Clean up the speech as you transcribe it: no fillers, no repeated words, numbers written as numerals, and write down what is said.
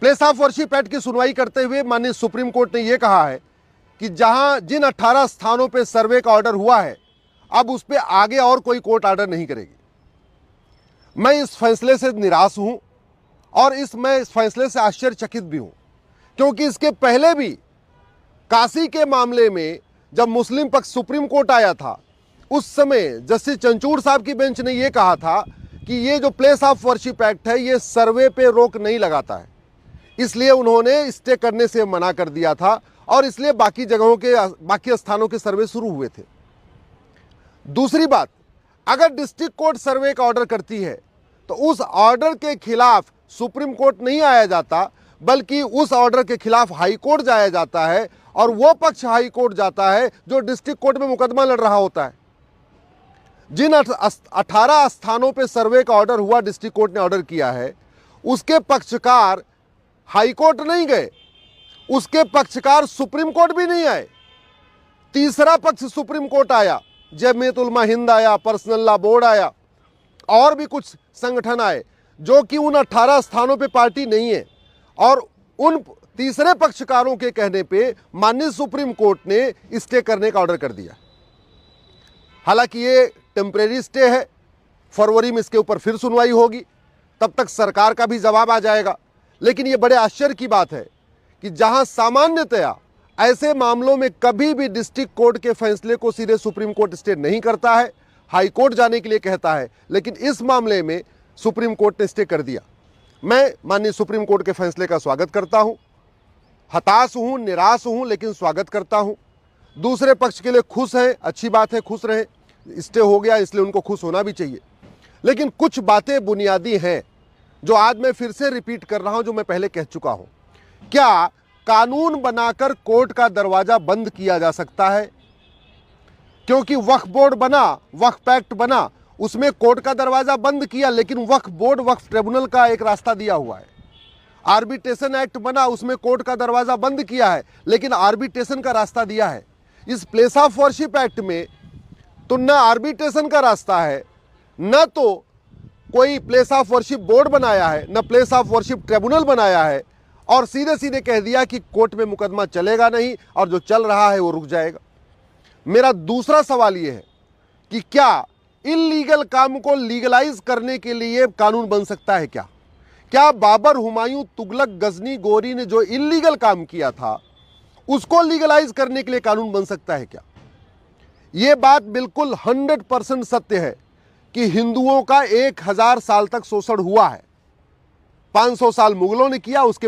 Place of worship act की सुनवाई करते हुए माननीय सुप्रीम कोर्ट ने यह कहा है कि जिन 18 स्थानों पर सर्वे का ऑर्डर हुआ है, अब उस पर आगे और कोई कोर्ट ऑर्डर नहीं करेगी। मैं इस फैसले से निराश हूं और मैं इस फैसले से आश्चर्यचकित भी हूं, क्योंकि इसके पहले भी काशी के मामले में जब मुस्लिम पक्ष सुप्रीम कोर्ट आया था, उस समय जस्टिस चंचूड़ साहब की बेंच ने यह कहा था कि ये जो प्लेस ऑफ वर्शिप एक्ट है ये सर्वे पे रोक नहीं लगाता है, इसलिए उन्होंने स्टे करने से मना कर दिया था और इसलिए बाकी जगहों के बाकी स्थानों के सर्वे शुरू हुए थे। दूसरी बात, अगर डिस्ट्रिक्ट कोर्ट सर्वे का ऑर्डर करती है तो उस ऑर्डर के खिलाफ सुप्रीम कोर्ट नहीं आया जाता, बल्कि उस ऑर्डर के खिलाफ हाई कोर्ट जाया जाता है और वो पक्ष हाई कोर्ट जाता है जो डिस्ट्रिक्ट कोर्ट में मुकदमा लड़ रहा होता है। जिन 18 स्थानों पे सर्वे का ऑर्डर हुआ, डिस्ट्रिक्ट कोर्ट ने ऑर्डर किया है, उसके पक्षकार हाई कोर्ट नहीं गए, उसके पक्षकार सुप्रीम कोर्ट भी नहीं आए। तीसरा पक्ष सुप्रीम कोर्ट आया, जमीयत उलमा हिंद आया, पर्सनल लॉ बोर्ड आया और भी कुछ संगठन आए जो कि उन 18 स्थानों पे पार्टी नहीं है, और उन तीसरे पक्षकारों के कहने पे माननीय सुप्रीम कोर्ट ने स्टे करने का ऑर्डर कर दिया। हालांकि ये टेम्परेरी स्टे है, फरवरी में इसके ऊपर फिर सुनवाई होगी, तब तक सरकार का भी जवाब आ जाएगा। लेकिन ये बड़े आश्चर्य की बात है कि जहां सामान्यतया ऐसे मामलों में कभी भी डिस्ट्रिक्ट कोर्ट के फैसले को सीधे सुप्रीम कोर्ट स्टे नहीं करता है, हाई कोर्ट जाने के लिए कहता है, लेकिन इस मामले में सुप्रीम कोर्ट ने स्टे कर दिया। मैं माननीय सुप्रीम कोर्ट के फैसले का स्वागत करता हूं, हताश हूं, निराश हूं, लेकिन स्वागत करता हूं। दूसरे पक्ष के लिए खुश हैं, अच्छी बात है, खुश रहे, स्टे हो गया इसलिए उनको खुश होना भी चाहिए। लेकिन कुछ बातें बुनियादी हैं जो आज मैं फिर से रिपीट कर रहा हूं, जो मैं पहले कह चुका हूं। क्या कानून बनाकर कोर्ट का दरवाजा बंद किया जा सकता है? क्योंकि वक्फ बोर्ड बना, वक्फ एक्ट बना, उसमें कोर्ट का दरवाजा बंद किया, लेकिन वक्फ बोर्ड वक्फ ट्रिब्यूनल का एक रास्ता दिया हुआ है। आर्बिट्रेशन एक्ट बना, उसमें कोर्ट का दरवाजा बंद किया है, लेकिन आर्बिट्रेशन का रास्ता दिया है। इस प्लेस ऑफ वर्शिप एक्ट में तो न आर्बिट्रेशन का रास्ता है, न तो कोई प्लेस ऑफ वर्शिप बोर्ड बनाया है, न प्लेस ऑफ वर्शिप ट्रिब्यूनल बनाया है, और सीधे सीधे कह दिया कि कोर्ट में मुकदमा चलेगा नहीं और जो चल रहा है वो रुक जाएगा। मेरा दूसरा सवाल ये है कि क्या इल्लीगल काम को लीगलाइज करने के लिए कानून बन सकता है? क्या बाबर, हुमायूं, तुगलक, गजनी, गोरी ने जो इल्लीगल काम किया था उसको लीगलाइज करने के लिए कानून बन सकता है क्या? यह बात बिल्कुल 100% सत्य है कि हिंदुओं का 1000 साल तक शोषण हुआ है। 500 साल मुगलों ने किया, उसके